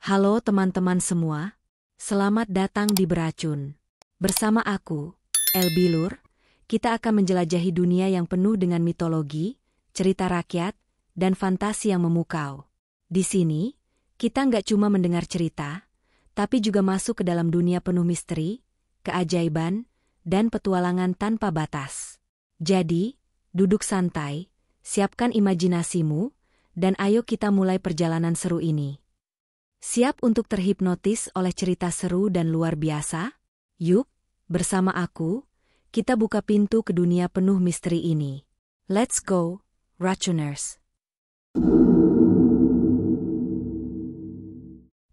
Halo teman-teman semua, selamat datang di Beracun. Bersama aku, Elbilur, kita akan menjelajahi dunia yang penuh dengan mitologi, cerita rakyat, dan fantasi yang memukau. Di sini, kita nggak cuma mendengar cerita, tapi juga masuk ke dalam dunia penuh misteri, keajaiban, dan petualangan tanpa batas. Jadi, duduk santai, siapkan imajinasimu, dan ayo kita mulai perjalanan seru ini. Siap untuk terhipnotis oleh cerita seru dan luar biasa? Yuk, bersama aku, kita buka pintu ke dunia penuh misteri ini. Let's go, Racuners!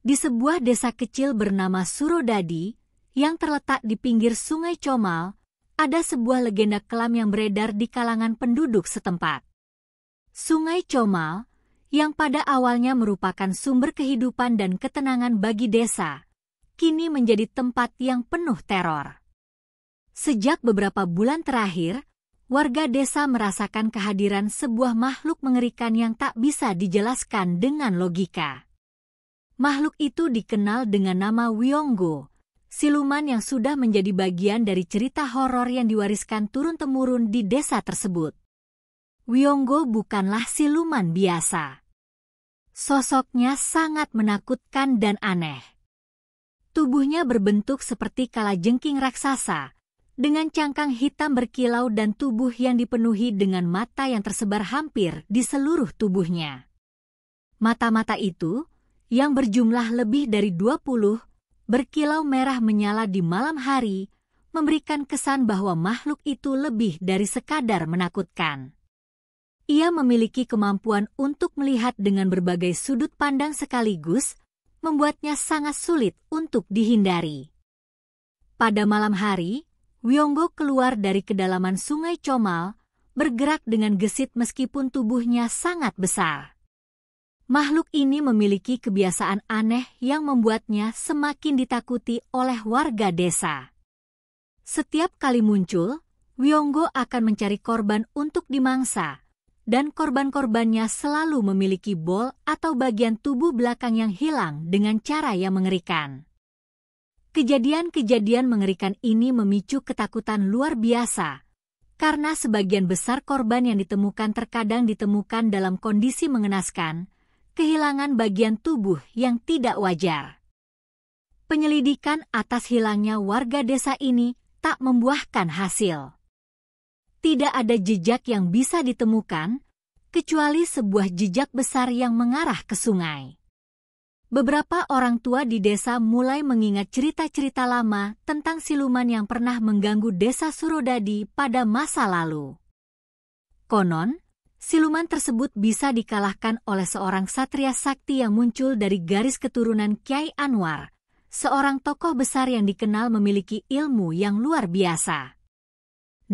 Di sebuah desa kecil bernama Surodadi, yang terletak di pinggir Sungai Comal, ada sebuah legenda kelam yang beredar di kalangan penduduk setempat. Sungai Comal, yang pada awalnya merupakan sumber kehidupan dan ketenangan bagi desa, kini menjadi tempat yang penuh teror. Sejak beberapa bulan terakhir, warga desa merasakan kehadiran sebuah makhluk mengerikan yang tak bisa dijelaskan dengan logika. Makhluk itu dikenal dengan nama Wiongo, siluman yang sudah menjadi bagian dari cerita horor yang diwariskan turun-temurun di desa tersebut. Wiongo bukanlah siluman biasa. Sosoknya sangat menakutkan dan aneh. Tubuhnya berbentuk seperti kalajengking raksasa, dengan cangkang hitam berkilau dan tubuh yang dipenuhi dengan mata yang tersebar hampir di seluruh tubuhnya. Mata-mata itu, yang berjumlah lebih dari 20, berkilau merah menyala di malam hari, memberikan kesan bahwa makhluk itu lebih dari sekadar menakutkan. Ia memiliki kemampuan untuk melihat dengan berbagai sudut pandang sekaligus, membuatnya sangat sulit untuk dihindari. Pada malam hari, Wiongo keluar dari kedalaman Sungai Comal, bergerak dengan gesit meskipun tubuhnya sangat besar. Makhluk ini memiliki kebiasaan aneh yang membuatnya semakin ditakuti oleh warga desa. Setiap kali muncul, Wiongo akan mencari korban untuk dimangsa, dan korban-korbannya selalu memiliki bol atau bagian tubuh belakang yang hilang dengan cara yang mengerikan. Kejadian-kejadian mengerikan ini memicu ketakutan luar biasa, karena sebagian besar korban yang ditemukan terkadang ditemukan dalam kondisi mengenaskan, kehilangan bagian tubuh yang tidak wajar. Penyelidikan atas hilangnya warga desa ini tak membuahkan hasil. Tidak ada jejak yang bisa ditemukan, kecuali sebuah jejak besar yang mengarah ke sungai. Beberapa orang tua di desa mulai mengingat cerita-cerita lama tentang siluman yang pernah mengganggu desa Surodadi pada masa lalu. Konon, siluman tersebut bisa dikalahkan oleh seorang satria sakti yang muncul dari garis keturunan Kyai Anwar, seorang tokoh besar yang dikenal memiliki ilmu yang luar biasa.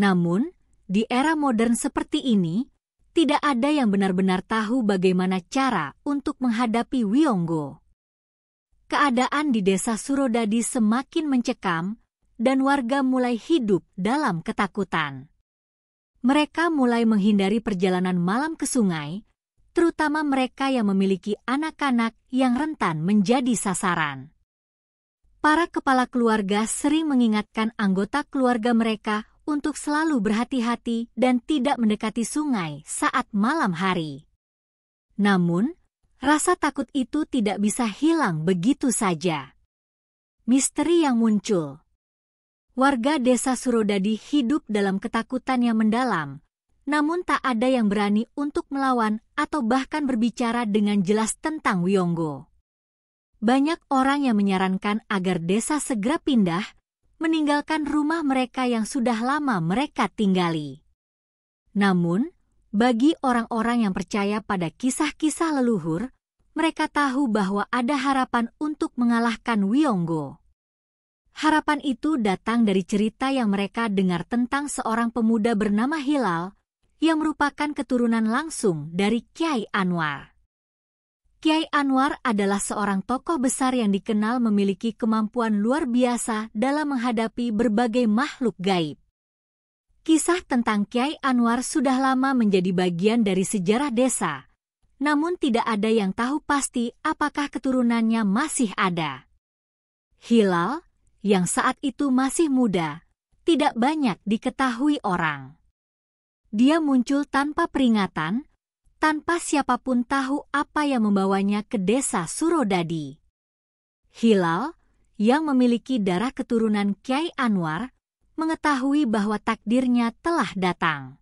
Namun, di era modern seperti ini, tidak ada yang benar-benar tahu bagaimana cara untuk menghadapi Wiongo. Keadaan di desa Surodadi semakin mencekam, dan warga mulai hidup dalam ketakutan. Mereka mulai menghindari perjalanan malam ke sungai, terutama mereka yang memiliki anak-anak yang rentan menjadi sasaran. Para kepala keluarga sering mengingatkan anggota keluarga mereka untuk selalu berhati-hati dan tidak mendekati sungai saat malam hari. Namun, rasa takut itu tidak bisa hilang begitu saja. Misteri yang muncul. Warga desa Surodadi hidup dalam ketakutan yang mendalam, namun tak ada yang berani untuk melawan atau bahkan berbicara dengan jelas tentang Wiongo. Banyak orang yang menyarankan agar desa segera pindah, meninggalkan rumah mereka yang sudah lama mereka tinggali. Namun, bagi orang-orang yang percaya pada kisah-kisah leluhur, mereka tahu bahwa ada harapan untuk mengalahkan Wiongo. Harapan itu datang dari cerita yang mereka dengar tentang seorang pemuda bernama Hilal, yang merupakan keturunan langsung dari Kyai Anwar. Kyai Anwar adalah seorang tokoh besar yang dikenal memiliki kemampuan luar biasa dalam menghadapi berbagai makhluk gaib. Kisah tentang Kyai Anwar sudah lama menjadi bagian dari sejarah desa, namun tidak ada yang tahu pasti apakah keturunannya masih ada. Hilal, yang saat itu masih muda, tidak banyak diketahui orang. Dia muncul tanpa peringatan, tanpa siapapun tahu apa yang membawanya ke desa Surodadi. Hilal, yang memiliki darah keturunan Kyai Anwar, mengetahui bahwa takdirnya telah datang.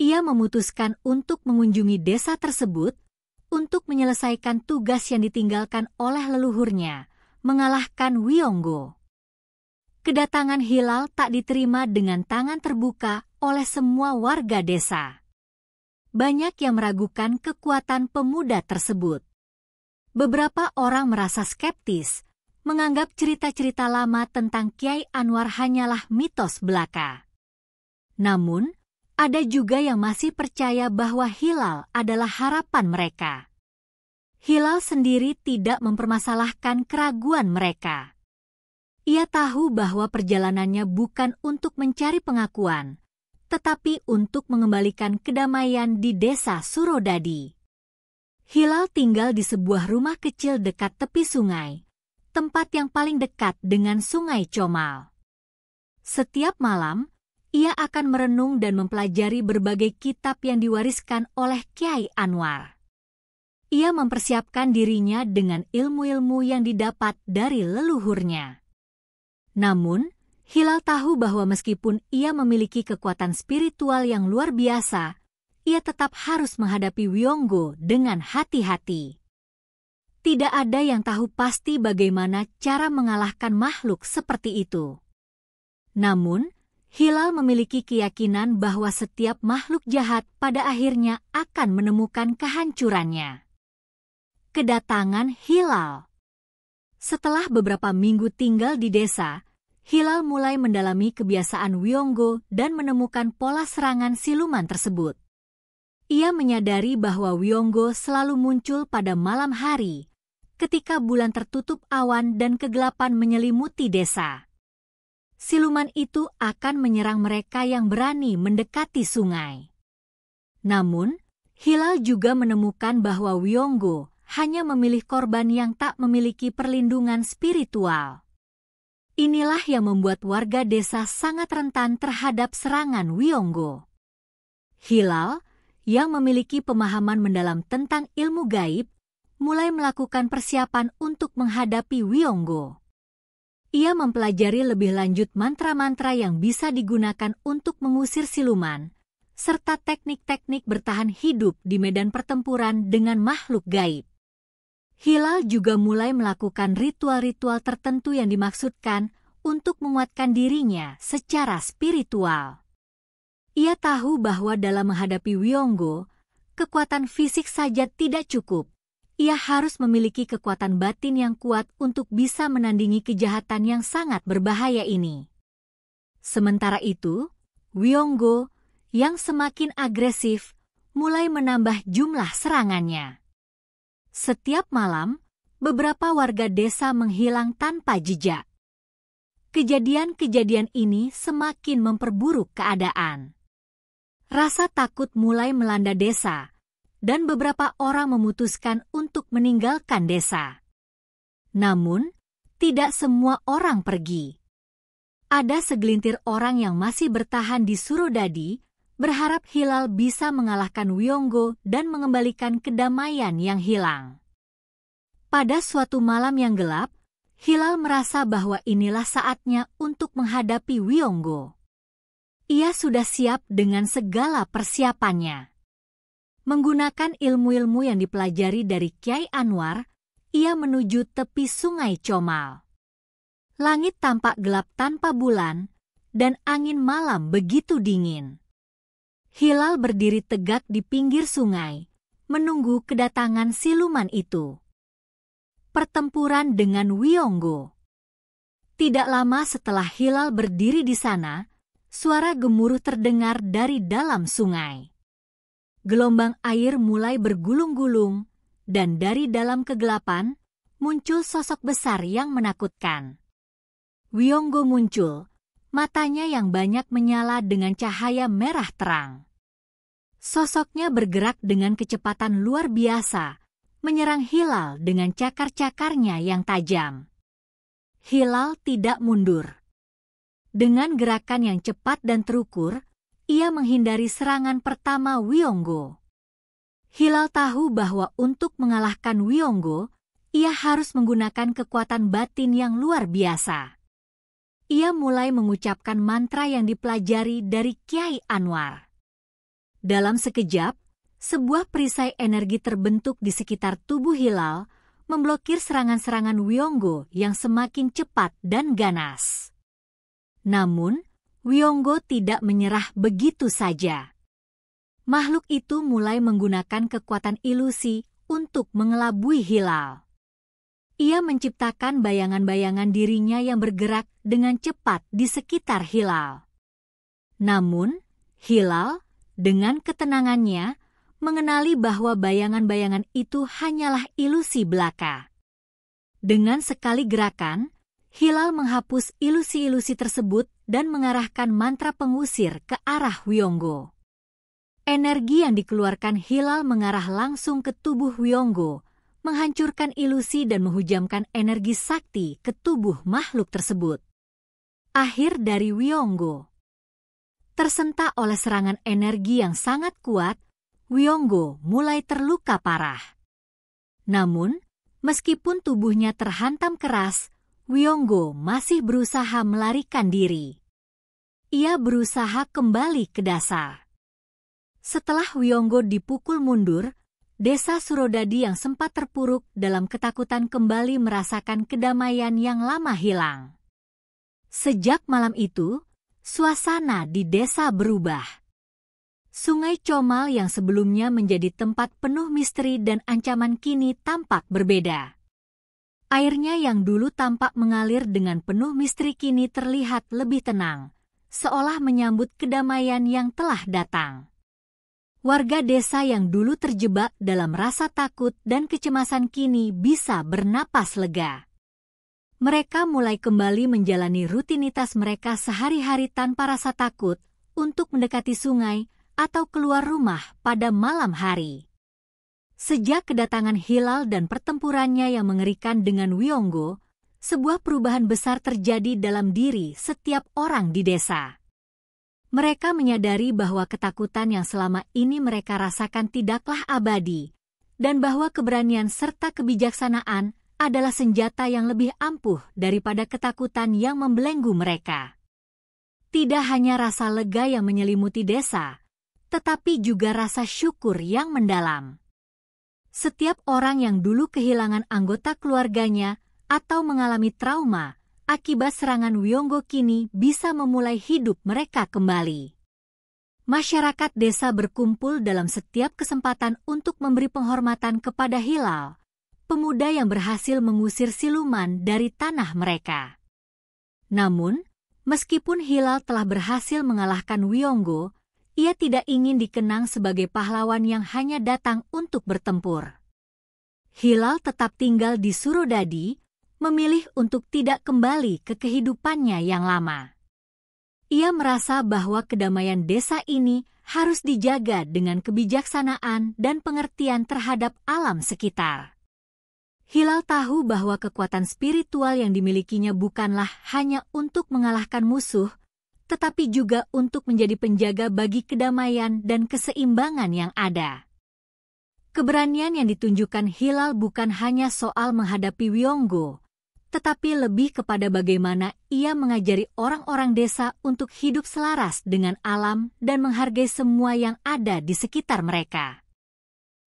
Ia memutuskan untuk mengunjungi desa tersebut untuk menyelesaikan tugas yang ditinggalkan oleh leluhurnya, mengalahkan Wiyonggo. Kedatangan Hilal tak diterima dengan tangan terbuka oleh semua warga desa. Banyak yang meragukan kekuatan pemuda tersebut. Beberapa orang merasa skeptis, menganggap cerita-cerita lama tentang Kyai Anwar hanyalah mitos belaka. Namun, ada juga yang masih percaya bahwa Hilal adalah harapan mereka. Hilal sendiri tidak mempermasalahkan keraguan mereka. Ia tahu bahwa perjalanannya bukan untuk mencari pengakuan, tetapi untuk mengembalikan kedamaian di desa Surodadi. Hilal tinggal di sebuah rumah kecil dekat tepi sungai, tempat yang paling dekat dengan Sungai Comal. Setiap malam, ia akan merenung dan mempelajari berbagai kitab yang diwariskan oleh Kyai Anwar. Ia mempersiapkan dirinya dengan ilmu-ilmu yang didapat dari leluhurnya. Namun, Hilal tahu bahwa meskipun ia memiliki kekuatan spiritual yang luar biasa, ia tetap harus menghadapi Wiyonggo dengan hati-hati. Tidak ada yang tahu pasti bagaimana cara mengalahkan makhluk seperti itu. Namun, Hilal memiliki keyakinan bahwa setiap makhluk jahat pada akhirnya akan menemukan kehancurannya. Kedatangan Hilal. Setelah beberapa minggu tinggal di desa, Hilal mulai mendalami kebiasaan Wiyonggo dan menemukan pola serangan siluman tersebut. Ia menyadari bahwa Wiyonggo selalu muncul pada malam hari, ketika bulan tertutup awan dan kegelapan menyelimuti desa. Siluman itu akan menyerang mereka yang berani mendekati sungai. Namun, Hilal juga menemukan bahwa Wiyonggo hanya memilih korban yang tak memiliki perlindungan spiritual. Inilah yang membuat warga desa sangat rentan terhadap serangan Wiyonggo. Hilal, yang memiliki pemahaman mendalam tentang ilmu gaib, mulai melakukan persiapan untuk menghadapi Wiyonggo. Ia mempelajari lebih lanjut mantra-mantra yang bisa digunakan untuk mengusir siluman, serta teknik-teknik bertahan hidup di medan pertempuran dengan makhluk gaib. Hilal juga mulai melakukan ritual-ritual tertentu yang dimaksudkan untuk menguatkan dirinya secara spiritual. Ia tahu bahwa dalam menghadapi Wiyonggo, kekuatan fisik saja tidak cukup. Ia harus memiliki kekuatan batin yang kuat untuk bisa menandingi kejahatan yang sangat berbahaya ini. Sementara itu, Wiyonggo, yang semakin agresif, mulai menambah jumlah serangannya. Setiap malam, beberapa warga desa menghilang tanpa jejak. Kejadian-kejadian ini semakin memperburuk keadaan. Rasa takut mulai melanda desa, dan beberapa orang memutuskan untuk meninggalkan desa. Namun, tidak semua orang pergi. Ada segelintir orang yang masih bertahan di Surodadi, berharap Hilal bisa mengalahkan Wiyonggo dan mengembalikan kedamaian yang hilang. Pada suatu malam yang gelap, Hilal merasa bahwa inilah saatnya untuk menghadapi Wiyonggo. Ia sudah siap dengan segala persiapannya. Menggunakan ilmu-ilmu yang dipelajari dari Kyai Anwar, ia menuju tepi Sungai Comal. Langit tampak gelap tanpa bulan, dan angin malam begitu dingin. Hilal berdiri tegak di pinggir sungai, menunggu kedatangan siluman itu. Pertempuran dengan Wiyonggo. Tidak lama setelah Hilal berdiri di sana, suara gemuruh terdengar dari dalam sungai. Gelombang air mulai bergulung-gulung, dan dari dalam kegelapan, muncul sosok besar yang menakutkan. Wiyonggo muncul, matanya yang banyak menyala dengan cahaya merah terang. Sosoknya bergerak dengan kecepatan luar biasa, menyerang Hilal dengan cakar-cakarnya yang tajam. Hilal tidak mundur. Dengan gerakan yang cepat dan terukur, ia menghindari serangan pertama Wiongo. Hilal tahu bahwa untuk mengalahkan Wiongo, ia harus menggunakan kekuatan batin yang luar biasa. Ia mulai mengucapkan mantra yang dipelajari dari Kyai Anwar. Dalam sekejap, sebuah perisai energi terbentuk di sekitar tubuh Hilal, memblokir serangan-serangan Wiongo yang semakin cepat dan ganas. Namun, Wiongo tidak menyerah begitu saja. Makhluk itu mulai menggunakan kekuatan ilusi untuk mengelabui Hilal. Ia menciptakan bayangan-bayangan dirinya yang bergerak dengan cepat di sekitar Hilal. Namun, Hilal, dengan ketenangannya, mengenali bahwa bayangan-bayangan itu hanyalah ilusi belaka. Dengan sekali gerakan, Hilal menghapus ilusi-ilusi tersebut dan mengarahkan mantra pengusir ke arah Wiongo. Energi yang dikeluarkan Hilal mengarah langsung ke tubuh Wiongo, menghancurkan ilusi dan menghujamkan energi sakti ke tubuh makhluk tersebut. Akhir dari Wiongo. Tersentak oleh serangan energi yang sangat kuat, Wiongo mulai terluka parah. Namun, meskipun tubuhnya terhantam keras, Wiongo masih berusaha melarikan diri. Ia berusaha kembali ke dasar. Setelah Wiongo dipukul mundur, desa Surodadi yang sempat terpuruk dalam ketakutan kembali merasakan kedamaian yang lama hilang. Sejak malam itu, suasana di desa berubah. Sungai Comal yang sebelumnya menjadi tempat penuh misteri dan ancaman kini tampak berbeda. Airnya yang dulu tampak mengalir dengan penuh misteri kini terlihat lebih tenang, seolah menyambut kedamaian yang telah datang. Warga desa yang dulu terjebak dalam rasa takut dan kecemasan kini bisa bernapas lega. Mereka mulai kembali menjalani rutinitas mereka sehari-hari tanpa rasa takut untuk mendekati sungai atau keluar rumah pada malam hari. Sejak kedatangan Hilal dan pertempurannya yang mengerikan dengan Wiongo, sebuah perubahan besar terjadi dalam diri setiap orang di desa. Mereka menyadari bahwa ketakutan yang selama ini mereka rasakan tidaklah abadi, dan bahwa keberanian serta kebijaksanaan adalah senjata yang lebih ampuh daripada ketakutan yang membelenggu mereka. Tidak hanya rasa lega yang menyelimuti desa, tetapi juga rasa syukur yang mendalam. Setiap orang yang dulu kehilangan anggota keluarganya atau mengalami trauma akibat serangan Wiongo kini bisa memulai hidup mereka kembali. Masyarakat desa berkumpul dalam setiap kesempatan untuk memberi penghormatan kepada Hilal, pemuda yang berhasil mengusir siluman dari tanah mereka. Namun, meskipun Hilal telah berhasil mengalahkan Wiongo, ia tidak ingin dikenang sebagai pahlawan yang hanya datang untuk bertempur. Hilal tetap tinggal di Surodadi, memilih untuk tidak kembali ke kehidupannya yang lama. Ia merasa bahwa kedamaian desa ini harus dijaga dengan kebijaksanaan dan pengertian terhadap alam sekitar. Hilal tahu bahwa kekuatan spiritual yang dimilikinya bukanlah hanya untuk mengalahkan musuh, tetapi juga untuk menjadi penjaga bagi kedamaian dan keseimbangan yang ada. Keberanian yang ditunjukkan Hilal bukan hanya soal menghadapi Wiongo, tetapi lebih kepada bagaimana ia mengajari orang-orang desa untuk hidup selaras dengan alam dan menghargai semua yang ada di sekitar mereka.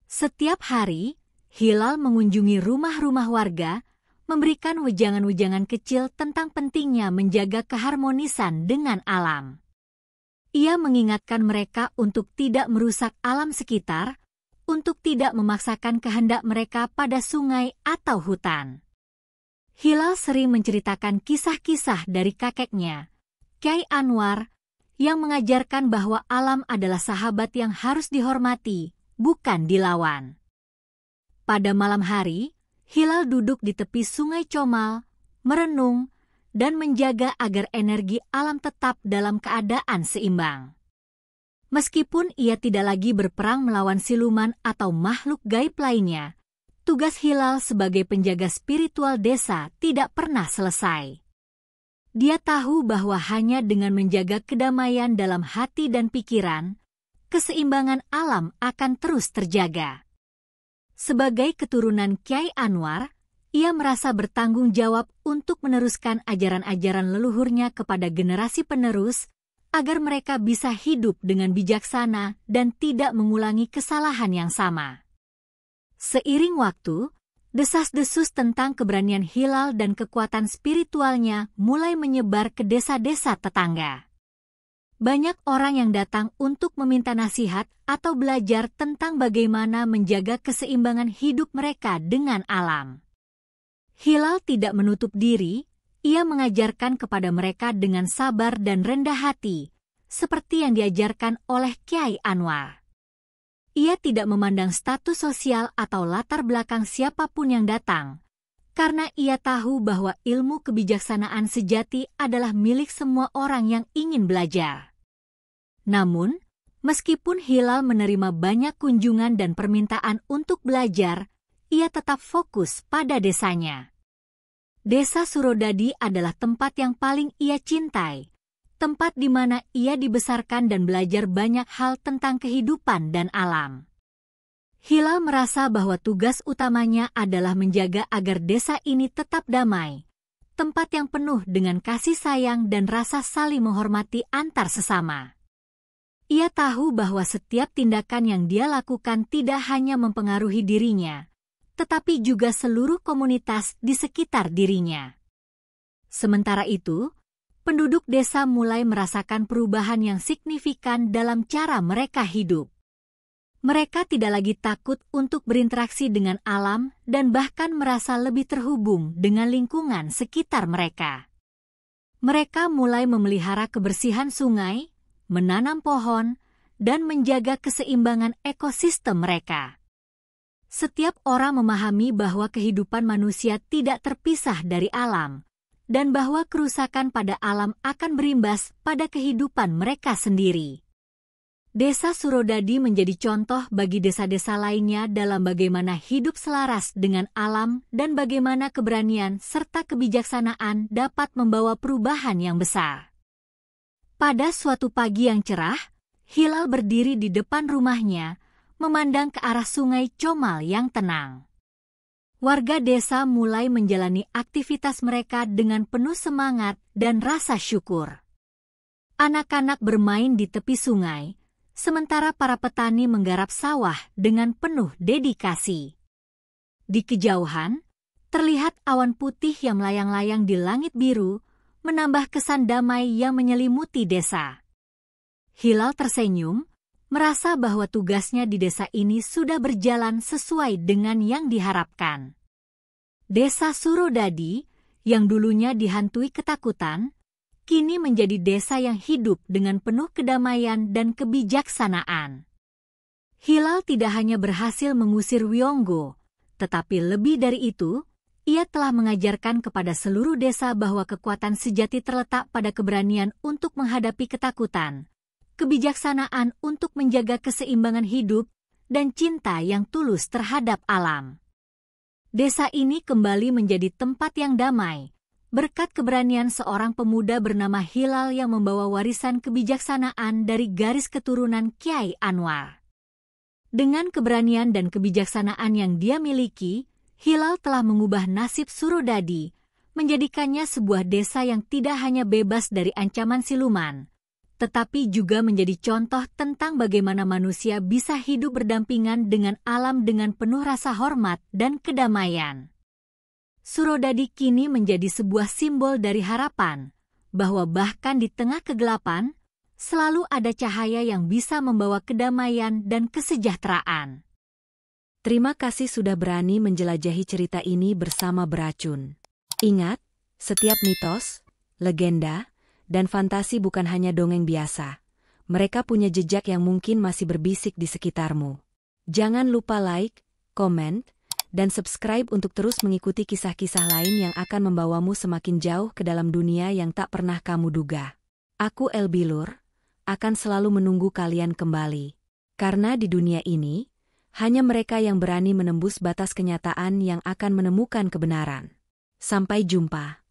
Setiap hari, Hilal mengunjungi rumah-rumah warga, memberikan wejangan-wejangan kecil tentang pentingnya menjaga keharmonisan dengan alam. Ia mengingatkan mereka untuk tidak merusak alam sekitar, untuk tidak memaksakan kehendak mereka pada sungai atau hutan. Hilal sering menceritakan kisah-kisah dari kakeknya, Kyai Anwar, yang mengajarkan bahwa alam adalah sahabat yang harus dihormati, bukan dilawan. Pada malam hari, Hilal duduk di tepi sungai Comal, merenung, dan menjaga agar energi alam tetap dalam keadaan seimbang. Meskipun ia tidak lagi berperang melawan siluman atau makhluk gaib lainnya, tugas Hilal sebagai penjaga spiritual desa tidak pernah selesai. Dia tahu bahwa hanya dengan menjaga kedamaian dalam hati dan pikiran, keseimbangan alam akan terus terjaga. Sebagai keturunan Kyai Anwar, ia merasa bertanggung jawab untuk meneruskan ajaran-ajaran leluhurnya kepada generasi penerus, agar mereka bisa hidup dengan bijaksana dan tidak mengulangi kesalahan yang sama. Seiring waktu, desas-desus tentang keberanian Hilal dan kekuatan spiritualnya mulai menyebar ke desa-desa tetangga. Banyak orang yang datang untuk meminta nasihat atau belajar tentang bagaimana menjaga keseimbangan hidup mereka dengan alam. Hilal tidak menutup diri. Ia mengajarkan kepada mereka dengan sabar dan rendah hati, seperti yang diajarkan oleh Kyai Anwar. Ia tidak memandang status sosial atau latar belakang siapapun yang datang, karena ia tahu bahwa ilmu kebijaksanaan sejati adalah milik semua orang yang ingin belajar. Namun, meskipun Hilal menerima banyak kunjungan dan permintaan untuk belajar, ia tetap fokus pada desanya. Desa Surodadi adalah tempat yang paling ia cintai, tempat di mana ia dibesarkan dan belajar banyak hal tentang kehidupan dan alam. Hilal merasa bahwa tugas utamanya adalah menjaga agar desa ini tetap damai, tempat yang penuh dengan kasih sayang dan rasa saling menghormati antar sesama. Ia tahu bahwa setiap tindakan yang dia lakukan tidak hanya mempengaruhi dirinya, tetapi juga seluruh komunitas di sekitar dirinya. Sementara itu, penduduk desa mulai merasakan perubahan yang signifikan dalam cara mereka hidup. Mereka tidak lagi takut untuk berinteraksi dengan alam dan bahkan merasa lebih terhubung dengan lingkungan sekitar mereka. Mereka mulai memelihara kebersihan sungai, menanam pohon, dan menjaga keseimbangan ekosistem mereka. Setiap orang memahami bahwa kehidupan manusia tidak terpisah dari alam, dan bahwa kerusakan pada alam akan berimbas pada kehidupan mereka sendiri. Desa Surodadi menjadi contoh bagi desa-desa lainnya dalam bagaimana hidup selaras dengan alam dan bagaimana keberanian serta kebijaksanaan dapat membawa perubahan yang besar. Pada suatu pagi yang cerah, Hilal berdiri di depan rumahnya, memandang ke arah sungai Comal yang tenang. Warga desa mulai menjalani aktivitas mereka dengan penuh semangat dan rasa syukur. Anak-anak bermain di tepi sungai, sementara para petani menggarap sawah dengan penuh dedikasi. Di kejauhan, terlihat awan putih yang melayang-layang di langit biru, menambah kesan damai yang menyelimuti desa. Hilal tersenyum, merasa bahwa tugasnya di desa ini sudah berjalan sesuai dengan yang diharapkan. Desa Surodadi, yang dulunya dihantui ketakutan, kini menjadi desa yang hidup dengan penuh kedamaian dan kebijaksanaan. Hilal tidak hanya berhasil mengusir Wiyonggo, tetapi lebih dari itu, ia telah mengajarkan kepada seluruh desa bahwa kekuatan sejati terletak pada keberanian untuk menghadapi ketakutan, kebijaksanaan untuk menjaga keseimbangan hidup, dan cinta yang tulus terhadap alam. Desa ini kembali menjadi tempat yang damai, berkat keberanian seorang pemuda bernama Hilal yang membawa warisan kebijaksanaan dari garis keturunan Kyai Anwar. Dengan keberanian dan kebijaksanaan yang dia miliki, Hilal telah mengubah nasib Surodadi, menjadikannya sebuah desa yang tidak hanya bebas dari ancaman siluman, tetapi juga menjadi contoh tentang bagaimana manusia bisa hidup berdampingan dengan alam dengan penuh rasa hormat dan kedamaian. Surodadi kini menjadi sebuah simbol dari harapan, bahwa bahkan di tengah kegelapan, selalu ada cahaya yang bisa membawa kedamaian dan kesejahteraan. Terima kasih sudah berani menjelajahi cerita ini bersama Beracun. Ingat, setiap mitos, legenda, dan fantasi bukan hanya dongeng biasa. Mereka punya jejak yang mungkin masih berbisik di sekitarmu. Jangan lupa like, komen, dan subscribe untuk terus mengikuti kisah-kisah lain yang akan membawamu semakin jauh ke dalam dunia yang tak pernah kamu duga. Aku El Bilur, akan selalu menunggu kalian kembali. Karena di dunia ini, hanya mereka yang berani menembus batas kenyataan yang akan menemukan kebenaran. Sampai jumpa.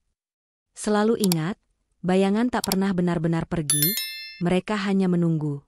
Selalu ingat, bayangan tak pernah benar-benar pergi, mereka hanya menunggu.